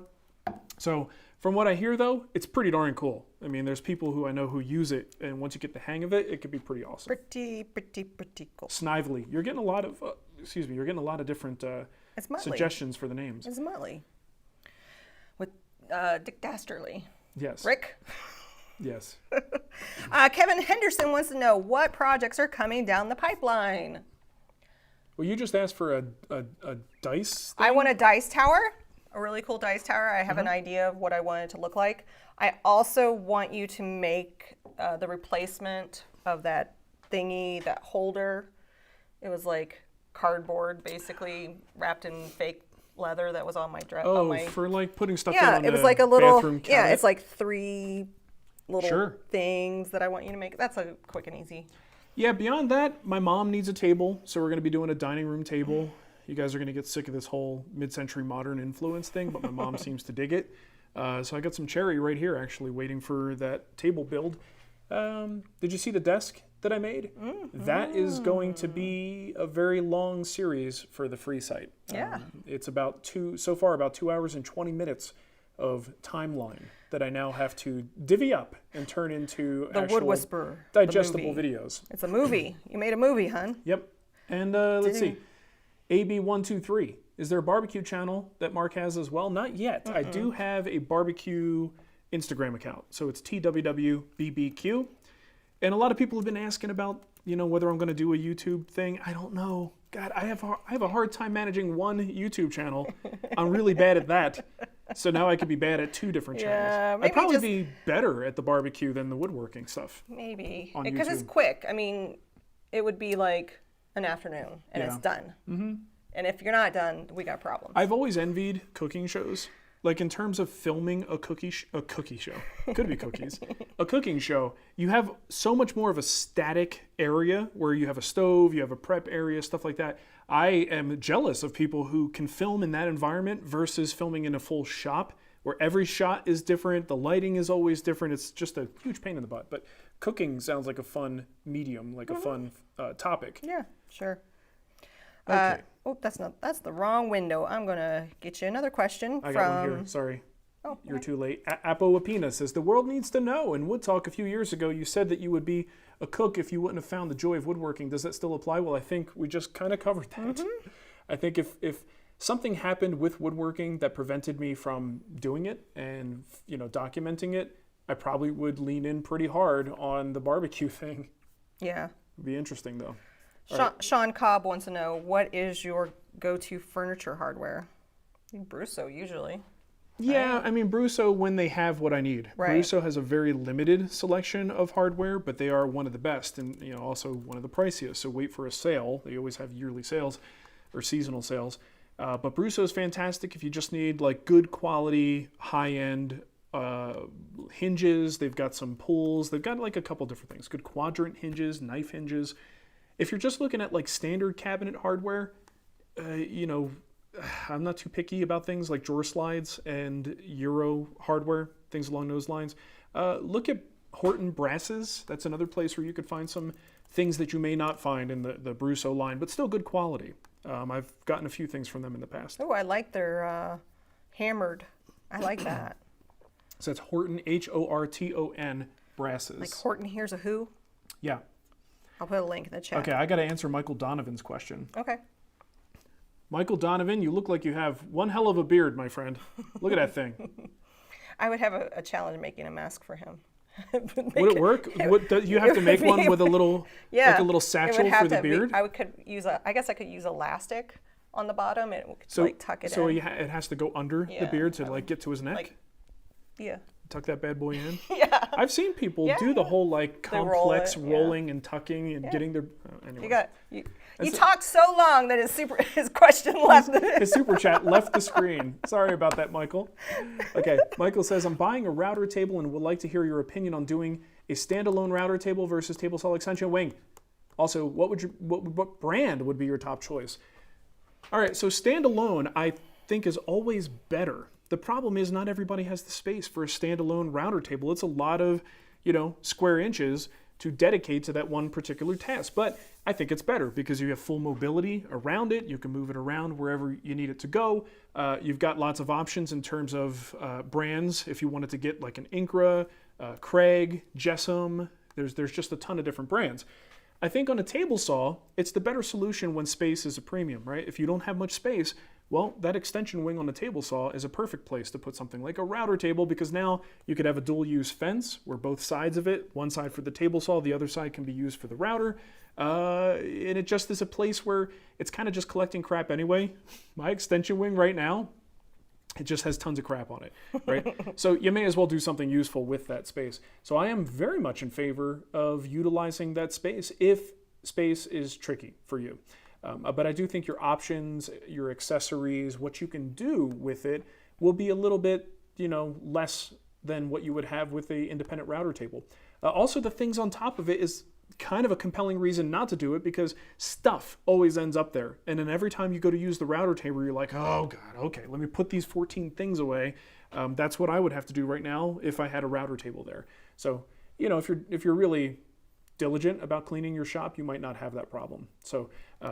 So from what I hear, though, it's pretty darn cool. I mean, there's people who I know who use it, and once you get the hang of it, it could be pretty awesome. Pretty cool. Snively. You're getting a lot of, you're getting a lot of different It's Muttley. suggestions for the names. It's Muttley. With Dick Dastardly. Yes. Rick. Yes. Kevin Henderson wants to know what projects are coming down the pipeline. Well, you just asked for a dice thing? I want a dice tower, a really cool dice tower. I have an idea of what I want it to look like. I also want you to make the replacement of that thingy, that holder. It was like cardboard, basically wrapped in fake leather that was on my dress. Oh, for like putting stuff in yeah, on it was a like a little. bathroom cabinet. Yeah, it's like 3 little Sure. things that I want you to make. That's a quick and easy. Yeah, beyond that, my mom needs a table, so we're going to be doing a dining room table. You guys are going to get sick of this whole mid-century modern influence thing, but my mom seems to dig it. So I got some cherry right here, actually, waiting for that table build. Did you see the desk that I made? Mm-hmm. That is going to be a very long series for the free site. Yeah. It's about 2 hours and 20 minutes of timeline that I now have to divvy up and turn into The actual Wood Whisperer, digestible the movie. videos. It's a movie. You made a movie, hun. Yep. And let's see. AB123. Is there a barbecue channel that Mark has as well? Not yet. I do have a barbecue Instagram account. So it's TWWBBQ. And a lot of people have been asking about, whether I'm going to do a YouTube thing. I don't know. God, I have a hard time managing one YouTube channel. I'm really bad at that. So now I could be bad at 2 different channels. I'd probably be better at the barbecue than the woodworking stuff. Maybe. On Because it's YouTube. quick. I mean, it would be like an afternoon and it's done. Mm-hmm. And if you're not done, we got problems. I've always envied cooking shows. Like in terms of filming a cookie show, could be cookies, a cooking show, you have so much more of a static area where you have a stove, you have a prep area, stuff like that. I am jealous of people who can film in that environment versus filming in a full shop where every shot is different, the lighting is always different. It's just a huge pain in the butt. But cooking sounds like a fun medium, like a fun topic. Yeah, sure. Okay. That's the wrong window. I'm going to get you another question I got one here. Sorry. Oh, You're too late. Apo Apina says, the world needs to know. In Wood Talk a few years ago, you said that you would be a cook if you wouldn't have found the joy of woodworking. Does that still apply? Well, I think we just kind of covered that. Mm-hmm. I think if something happened with woodworking that prevented me from doing it and documenting it, I probably would lean in pretty hard on the barbecue thing. Yeah. It'd be interesting, though. Sean Cobb wants to know, what is your go-to furniture hardware? Brusso, usually. Yeah, right? I mean, Brusso, when they have what I need. Right. Brusso has a very limited selection of hardware, but they are one of the best and also one of the priciest. So wait for a sale. They always have yearly sales or seasonal sales. But Brusso is fantastic if you just need like good quality, high-end hinges. They've got some pulls. They've got like a couple different things. Good quadrant hinges, knife hinges. If you're just looking at like standard cabinet hardware, I'm not too picky about things like drawer slides and Euro hardware, things along those lines. Look at Horton brasses. That's another place where you could find some things that you may not find in the Brusso line, but still good quality. I've gotten a few things from them in the past. Oh, I like their hammered. I like that. So that's Horton, Horton brasses. Like Horton Here's a Who? Yeah. I'll put a link in the chat. Okay, I got to answer Michael Donovan's question. Okay. Michael Donovan, you look like you have one hell of a beard, my friend. Look at that thing. I would have a challenge making a mask for him. Would it work? You have to make one with a little, like a little satchel for the beard? I guess I could use elastic on the bottom and like tuck it in. So it has to go under the beard to like get to his neck? Yeah. Tuck that bad boy in? Yeah. I've seen people do the whole like complex rolling and tucking and getting their... Anyway. You talked so long that his question left. His super chat left the screen. Sorry about that, Michael. Okay, Michael says, I'm buying a router table and would like to hear your opinion on doing a standalone router table versus table saw extension wing. Also, what brand would be your top choice? All right, so standalone I think is always better. The problem is not everybody has the space for a standalone router table. It's a lot of, square inches to dedicate to that one particular task. But I think it's better because you have full mobility around it. You can move it around wherever you need it to go. You've got lots of options in terms of brands. If you wanted to get like an Incra, Craig, Jessam, there's just a ton of different brands. I think on a table saw, it's the better solution when space is a premium, right? If you don't have much space, well, that extension wing on a table saw is a perfect place to put something like a router table because now you could have a dual use fence where both sides of it, one side for the table saw, the other side can be used for the router. And it just is a place where it's kind of just collecting crap anyway. My extension wing right now, it just has tons of crap on it, right? So you may as well do something useful with that space. So I am very much in favor of utilizing that space if space is tricky for you. But I do think your options, your accessories, what you can do with it will be a little bit, less than what you would have with a independent router table. Also, the things on top of it is kind of a compelling reason not to do it, because stuff always ends up there. And then every time you go to use the router table, you're like, oh God, okay, let me put these 14 things away. That's what I would have to do right now if I had a router table there. So, if you're really diligent about cleaning your shop, you might not have that problem. So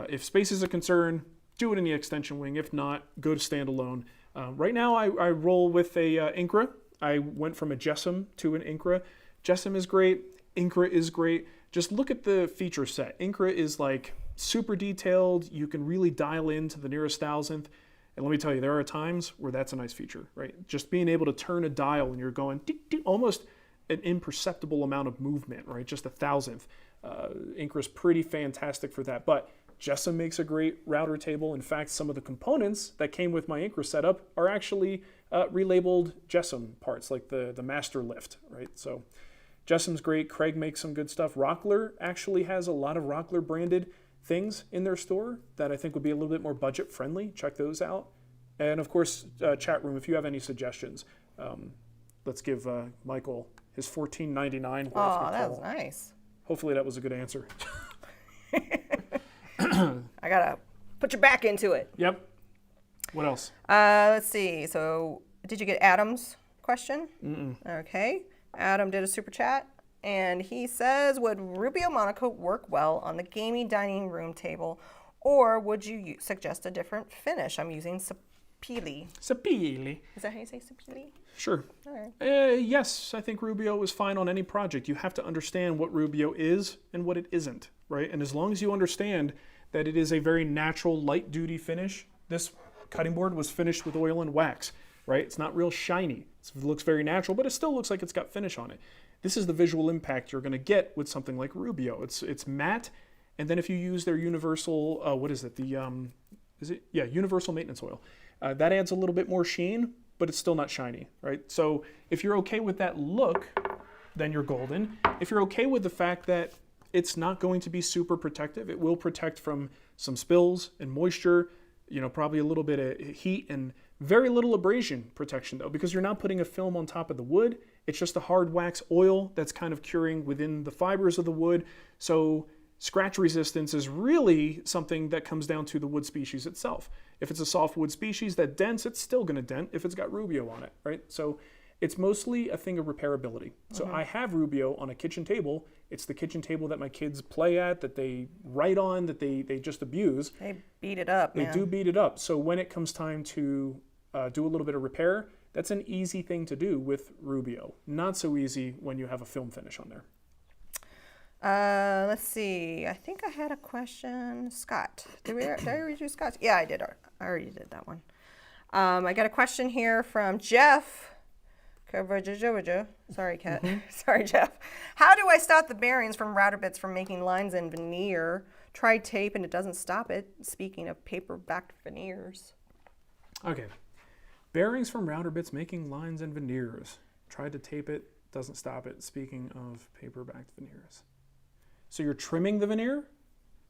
if space is a concern, do it in the extension wing. If not, go to standalone. Right now I roll with a Incra. I went from a Jessam to an Incra. Jessam is great. Incra is great. Just look at the feature set. Incra is like super detailed. You can really dial into the nearest thousandth. And let me tell you, there are times where that's a nice feature, right? Just being able to turn a dial and you're going almost an imperceptible amount of movement, right? Just a thousandth. Incra's pretty fantastic for that. But Jessam makes a great router table. In fact, some of the components that came with my Incra setup are actually relabeled Jessam parts, like the master lift, right? So Jessam's great. Craig makes some good stuff. Rockler actually has a lot of Rockler branded things in their store that I think would be a little bit more budget friendly. Check those out. And of course, chat room, if you have any suggestions, let's give Michael his $14.99. Oh, that was nice. Hopefully that was a good answer. I gotta put your back into it. Yep. What else? Let's see. So, did you get Adam's question? Okay. Adam did a super chat, and he says, would Rubio Monocoat work well on the gaming dining room table, or would you suggest a different finish? I'm using Sapili. Sapili. Is that how you say Sapili? Sure. All right. Yes, I think Rubio is fine on any project. You have to understand what Rubio is and what it isn't, right? And as long as you understand that it is a very natural, light-duty finish, this cutting board was finished with oil and wax, right? It's not real shiny. It looks very natural, but it still looks like it's got finish on it. This is the visual impact you're going to get with something like Rubio. It's matte, and then if you use their universal, universal maintenance oil, that adds a little bit more sheen, but it's still not shiny, right? So if you're okay with that look, then you're golden. If you're okay with the fact that it's not going to be super protective, it will protect from some spills and moisture, probably a little bit of heat and very little abrasion protection though, because you're not putting a film on top of the wood. It's just a hard wax oil that's kind of curing within the fibers of the wood. So scratch resistance is really something that comes down to the wood species itself. If it's a softwood species that dents, it's still going to dent if it's got Rubio on it, right? So it's mostly a thing of repairability. So I have Rubio on a kitchen table. It's the kitchen table that my kids play at, that they write on, that they just abuse. They beat it up, man. They do beat it up. So when it comes time to do a little bit of repair, that's an easy thing to do with Rubio. Not so easy when you have a film finish on there. Let's see. I think I had a question. Scott. Did I already do Scott? Yeah, I did. I already did that one. I got a question here from Jeff. Sorry, Kat. Sorry, Jeff. How do I stop the bearings from router bits from making lines and veneer? Tried tape and it doesn't stop it. Speaking of paper-backed veneers. Okay. Bearings from router bits making lines and veneers. Tried to tape it, doesn't stop it. Speaking of paper-backed veneers. So you're trimming the veneer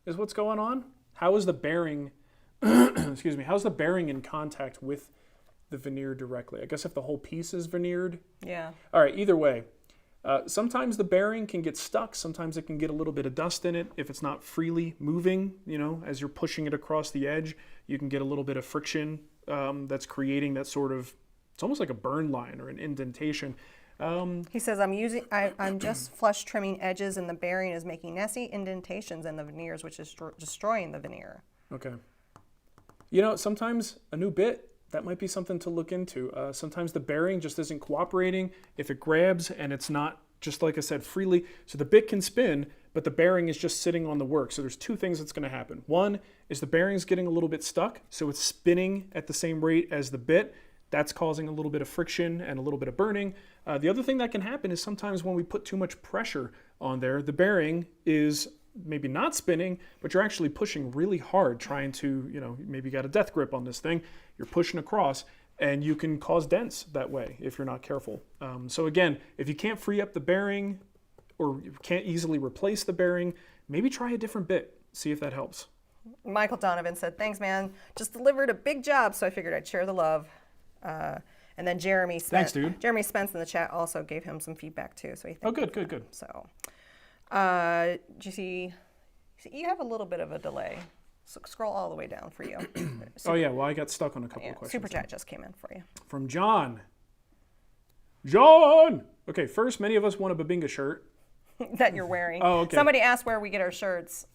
is what's going on? How is the bearing, excuse me, how's the bearing in contact with the veneer directly? I guess if the whole piece is veneered. Yeah. All right, either way. Sometimes the bearing can get stuck. Sometimes it can get a little bit of dust in it. If it's not freely moving, as you're pushing it across the edge, you can get a little bit of friction that's creating that sort of, it's almost like a burn line or an indentation. He says, I'm just flush trimming edges and the bearing is making nasty indentations in the veneers, which is destroying the veneer. Okay. Sometimes a new bit, that might be something to look into. Sometimes the bearing just isn't cooperating. If it grabs and it's not, just like I said, freely, so the bit can spin, but the bearing is just sitting on the work. So there's two things that's going to happen. One is the bearing's getting a little bit stuck, so it's spinning at the same rate as the bit. That's causing a little bit of friction and a little bit of burning. The other thing that can happen is sometimes when we put too much pressure on there, the bearing is maybe not spinning, but you're actually pushing really hard trying to, maybe you got a death grip on this thing, you're pushing across, and you can cause dents that way if you're not careful. So again, if you can't free up the bearing or you can't easily replace the bearing, maybe try a different bit, see if that helps. Michael Donovan said, thanks, man. Just delivered a big job, so I figured I'd share the love. And then Jeremy Spence. Thanks, dude. Jeremy Spence in the chat also gave him some feedback, too. So he thanked him. Good. So, do you see, you have a little bit of a delay. So scroll all the way down for you. Oh, yeah. Well, I got stuck on a couple of questions. Super chat just came in for you. From John. John! Okay, first, many of us want a Babinga shirt. That you're wearing. Oh, okay. Somebody asked where we get our shirts.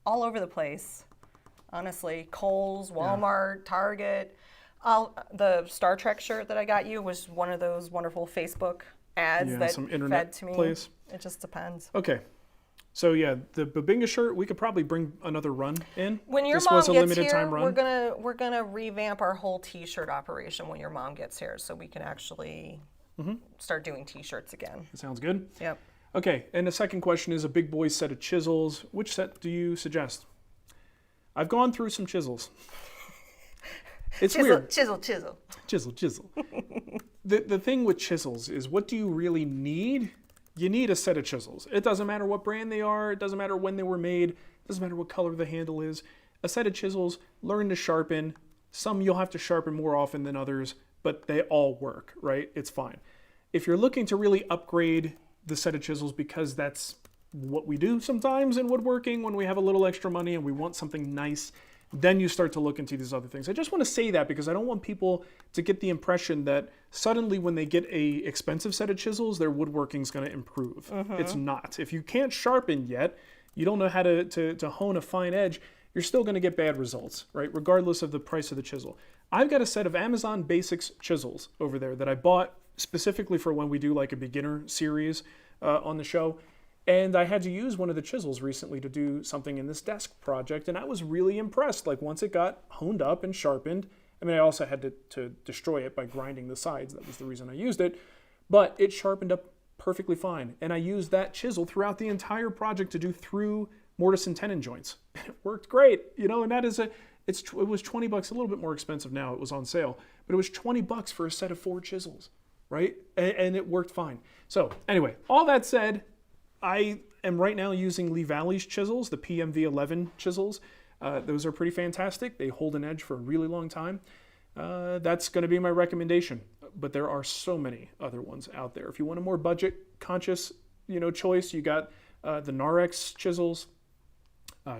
All over the place. Honestly, Kohl's, Walmart, Target. The Star Trek shirt that I got you was one of those wonderful Facebook ads that some internet fed to me. place. It just depends. Okay. So yeah, the Babinga shirt, we could probably bring another run in. When your this mom was a gets limited here, time run. we're gonna revamp our whole T-shirt operation when your mom gets here, so we can actually start doing T-shirts again. That sounds good. Yep. Okay, and the second question is a big boy set of chisels. Which set do you suggest? I've gone through some chisels. It's weird. Chisel. Chisel. The thing with chisels is, what do you really need? You need a set of chisels. It doesn't matter what brand they are. It doesn't matter when they were made. It doesn't matter what color the handle is. A set of chisels, learn to sharpen. Some you'll have to sharpen more often than others, but they all work, right? It's fine. If you're looking to really upgrade the set of chisels, because that's what we do sometimes in woodworking when we have a little extra money and we want something nice, then you start to look into these other things. I just want to say that because I don't want people to get the impression that suddenly when they get a expensive set of chisels, their woodworking is going to improve. It's not. If you can't sharpen yet, you don't know how to hone a fine edge, you're still going to get bad results, right? Regardless of the price of the chisel. I've got a set of Amazon Basics chisels over there that I bought specifically for when we do like a beginner series on the show. And I had to use one of the chisels recently to do something in this desk project, and I was really impressed. Like once it got honed up and sharpened, I mean, I also had to destroy it by grinding the sides. That was the reason I used it. But it sharpened up perfectly fine. And I used that chisel throughout the entire project to do through mortise and tenon joints. It worked great, you know, and that is it was $20, a little bit more expensive now. It was on sale, but it was $20 for a set of 4 chisels, right? And it worked fine. So anyway, all that said, I am right now using Lee Valley's chisels, the PMV11 chisels. Those are pretty fantastic. They hold an edge for a really long time. That's going to be my recommendation. But there are so many other ones out there. If you want a more budget-conscious, choice, you got the Narex chisels.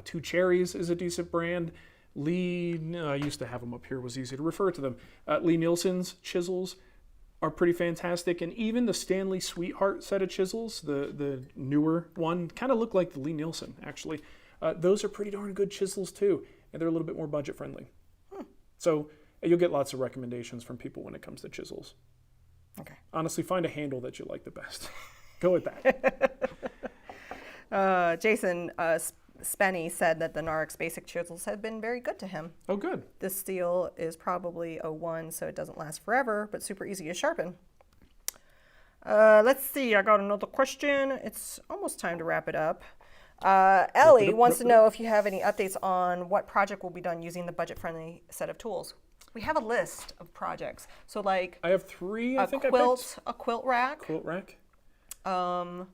Two Cherries is a decent brand. Lee, I used to have them up here. It was easy to refer to them. Lee Nielsen's chisels are pretty fantastic, and even the Stanley Sweetheart set of chisels, the newer one, kind of look like the Lee Nielsen, actually. Those are pretty darn good chisels, too, and they're a little bit more budget-friendly. So you'll get lots of recommendations from people when it comes to chisels. Okay. Honestly, find a handle that you like the best. Go with that. Jason Spenny said that the Narex Basic chisels have been very good to him. Oh, good. This steel is probably 01, so it doesn't last forever, but super easy to sharpen. Let's see, I got another question. It's almost time to wrap it up. Ellie wants to know if you have any updates on what project will be done using the budget-friendly set of tools. We have a list of projects. So like I have 3, I think I picked. A quilt rack. Quilt rack. Or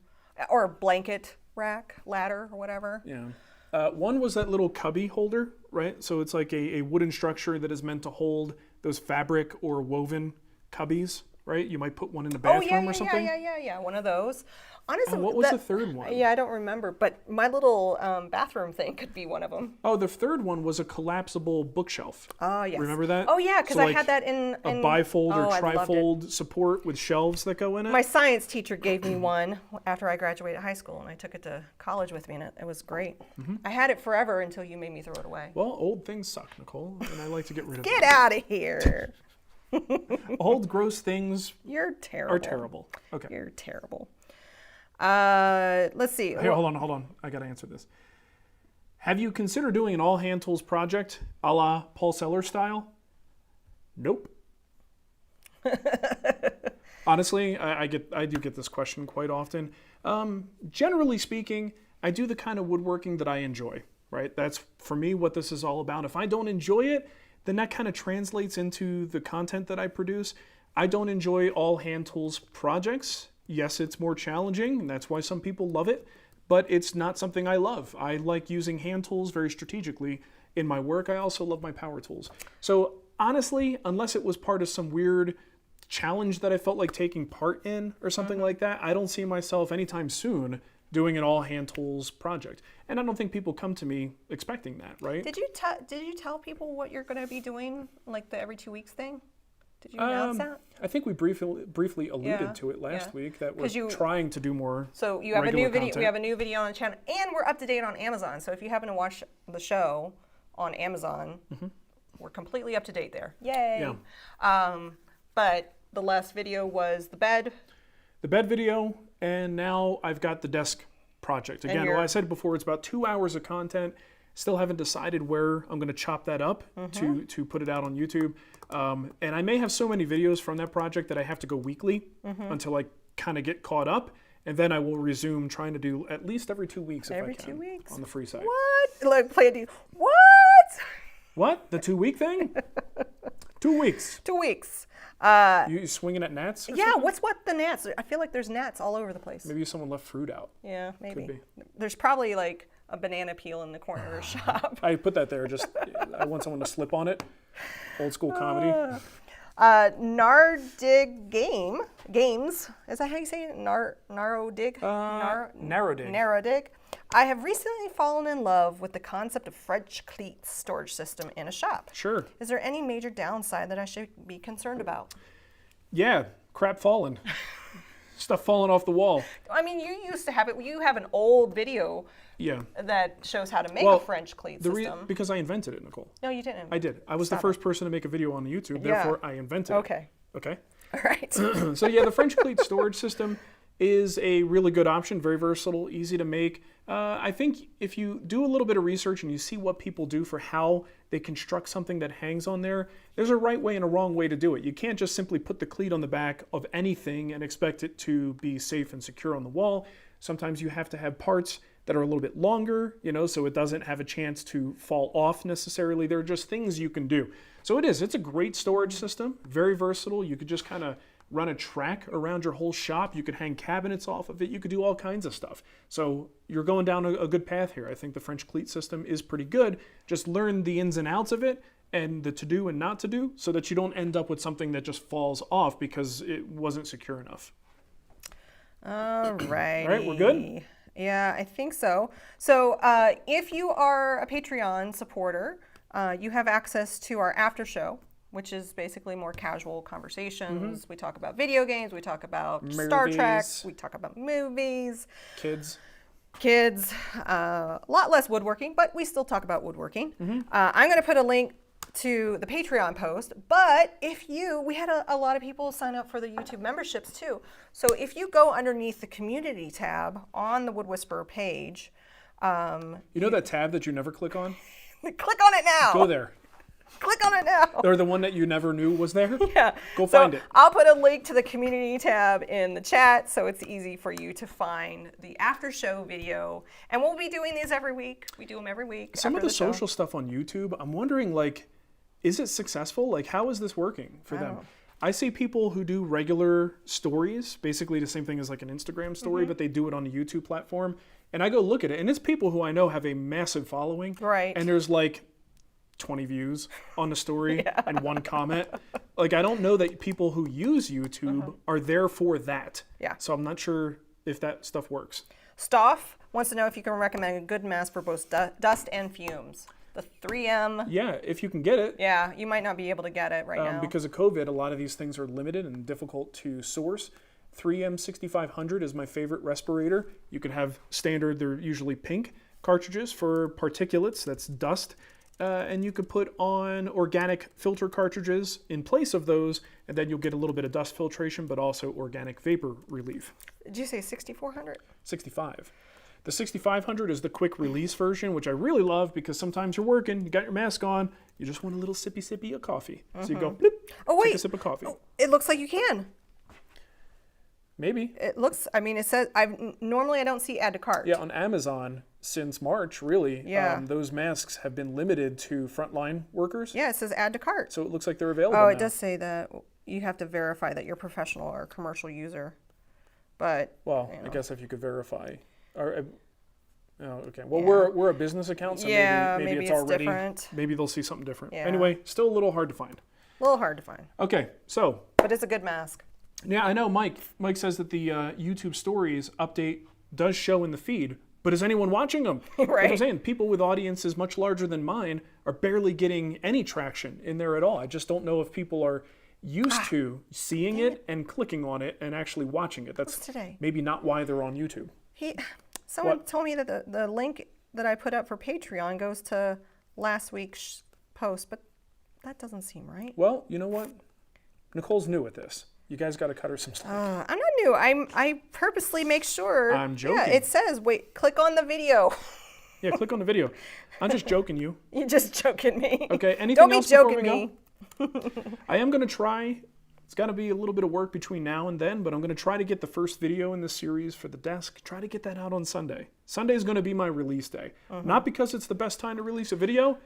a blanket rack, ladder, or whatever. Yeah. One was that little cubby holder, right? So it's like a wooden structure that is meant to hold those fabric or woven cubbies, right? You might put one in the bathroom or something. Yeah. One of those. Honestly, what was the third one? Yeah, I don't remember, but my little bathroom thing could be one of them. Oh, the third one was a collapsible bookshelf. Oh, yes. Remember that? Oh, yeah, because I had that in a bifold or trifold support with shelves that go in it. My science teacher gave me one after I graduated high school, and I took it to college with me, and it was great. Mm-hmm. I had it forever until you made me throw it away. Well, old things suck, Nicole, and I like to get rid of them. Get out of here. Old, gross things You're terrible. are terrible. Okay. You're terrible. Let's see. Here, hold on. I got to answer this. Have you considered doing an all-hand tools project a la Paul Sellers style? Nope. Honestly, I do get this question quite often. Generally speaking, I do the kind of woodworking that I enjoy, right? That's, for me, what this is all about. If I don't enjoy it, then that kind of translates into the content that I produce. I don't enjoy all hand tools projects. Yes, it's more challenging, and that's why some people love it, but it's not something I love. I like using hand tools very strategically in my work, I also love my power tools. So honestly, unless it was part of some weird challenge that I felt like taking part in or something like that, I don't see myself anytime soon doing an all hand tools project. And I don't think people come to me expecting that, right? Did you tell people what you're going to be doing, like the every 2 weeks thing? Did you announce that? I think we briefly alluded to it last week that we're trying to do more. So you have a new video. Content. We have a new video on the channel, and we're up to date on Amazon. So if you happen to watch the show on Amazon, we're completely up to date there. Yay! Yeah. But the last video was the bed. The bed video, and now I've got the desk project. Again, well, I said before, it's about 2 hours of content. Still haven't decided where I'm going to chop that up to put it out on YouTube. And I may have so many videos from that project that I have to go weekly until I kind of get caught up. And then I will resume trying to do at least every 2 weeks if I can. Every 2 weeks? On the free side. What? Like play a deal. What? What? The 2 week thing? 2 weeks. 2 weeks. You swinging at gnats? Yeah, what's the gnats? I feel like there's gnats all over the place. Maybe someone left fruit out. Yeah, maybe. Could be. There's probably like a banana peel in the corner of the shop. I put that there. Just I want someone to slip on it. Old school comedy. Nardig Games. Is that how you say it? Narrodig? Narrowdig. Narrowdig. I have recently fallen in love with the concept of French cleat storage system in a shop. Sure. Is there any major downside that I should be concerned about? Yeah, crap falling. Stuff falling off the wall. I mean, you used to have it. You have an old video that shows how to make a French cleat system. Because I invented it, Nicole. No, you didn't. I did. I was the first person to make a video on YouTube, therefore I invented it. Okay. All right. So yeah, the French cleat storage system is a really good option, very versatile, easy to make. I think if you do a little bit of research and you see what people do for how they construct something that hangs on there, there's a right way and a wrong way to do it. You can't just simply put the cleat on the back of anything and expect it to be safe and secure on the wall. Sometimes you have to have parts that are a little bit longer, so it doesn't have a chance to fall off necessarily. There are just things you can do. So it's a great storage system, very versatile. You could just kind of run a track around your whole shop. You could hang cabinets off of it. You could do all kinds of stuff. So you're going down a good path here. I think the French cleat system is pretty good. Just learn the ins and outs of it and the to do and not to do so that you don't end up with something that just falls off because it wasn't secure enough. All right. All right, we're good? Yeah, I think so. So if you are a Patreon supporter, you have access to our after show, which is basically more casual conversations. We talk about video games, we talk about Star Trek, we talk about movies. Kids, a lot less woodworking, but we still talk about woodworking. I'm going to put a link to the Patreon post, but we had a lot of people sign up for the YouTube memberships too. So if you go underneath the community tab on the Wood Whisperer page. you know that tab that you never click on? Click on it now. Go there. Click on it now. Or the one that you never knew was there? Yeah. Go find it. I'll put a link to the community tab in the chat so it's easy for you to find the after show video. And we'll be doing these every week. We do them every week. Some of the social stuff on YouTube, I'm wondering, is it successful? How is this working for them? I see people who do regular stories, basically the same thing as an Instagram story, but they do it on the YouTube platform. And I go look at it, and it's people who I know have a massive following. Right. And there's 20 views on the story and one comment. I don't know that people who use YouTube are there for that. Yeah. So I'm not sure if that stuff works. Stoff wants to know if you can recommend a good mask for both dust and fumes. The 3M. Yeah, if you can get it. Yeah, you might not be able to get it right now. Because of COVID, a lot of these things are limited and difficult to source. 3M 6500 is my favorite respirator. You can have standard, they're usually pink cartridges for particulates, that's dust. And you could put on organic filter cartridges in place of those, and then you'll get a little bit of dust filtration, but also organic vapor relief. Did you say 6400? 65. The 6500 is the quick release version, which I really love because sometimes you're working, you got your mask on, you just want a little sippy of coffee. So you go, bloop, take a sip of coffee. Oh, it looks like you can. Maybe. It looks, it says, normally I don't see add to cart. Yeah, on Amazon, since March, really, those masks have been limited to frontline workers. Yeah, it says add to cart. So it looks like they're available now. It does say that you have to verify that you're a professional or commercial user. But, I guess if you could verify. Oh, okay. Well, Yeah. we're a business account, so Yeah, maybe maybe it's it's already different. maybe they'll see something different. Yeah. Anyway, still a little hard to find. A little hard to find, Okay, so but it's a good mask. yeah, I know Mike says that the YouTube Stories update does show in the feed, but is anyone watching them? That's what I'm Right. saying. People with audiences much larger than mine are barely getting any traction in there at all. I just don't know if people are used to seeing it and clicking on it and actually watching it. That's What's today? maybe not why they're on YouTube. Someone What? told me that the link that I put up for Patreon goes to last week's post, but that doesn't seem right. Well, you know what? Nicole's new at this. You guys got to cut her some slack. I'm not new. I purposely make sure. I'm joking. Yeah, it says, wait, click on the video. Yeah, click on the video. I'm just joking you. You're just joking me. Okay, anything Don't be else before joking we me. go? I am going to try. It's got to be a little bit of work between now and then, but I'm going to try to get the first video in this series for the desk. Try to get that out on Sunday. Sunday is going to be my release day. Not because it's the best time to release a video,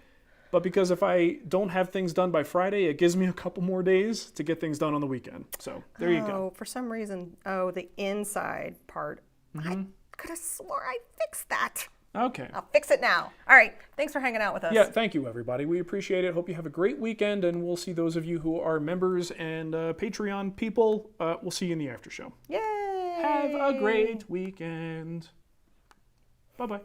but because if I don't have things done by Friday, it gives me a couple more days to get things done on the weekend. So there you go. Oh, for some reason, the inside part. I could have swore I fixed that. Okay. I'll fix it now. All right. Thanks for hanging out with us. Yeah, thank you, everybody. We appreciate it. Hope you have a great weekend, and we'll see those of you who are members and Patreon people. We'll see you in the after show. Yay. Have a great weekend. Bye-bye.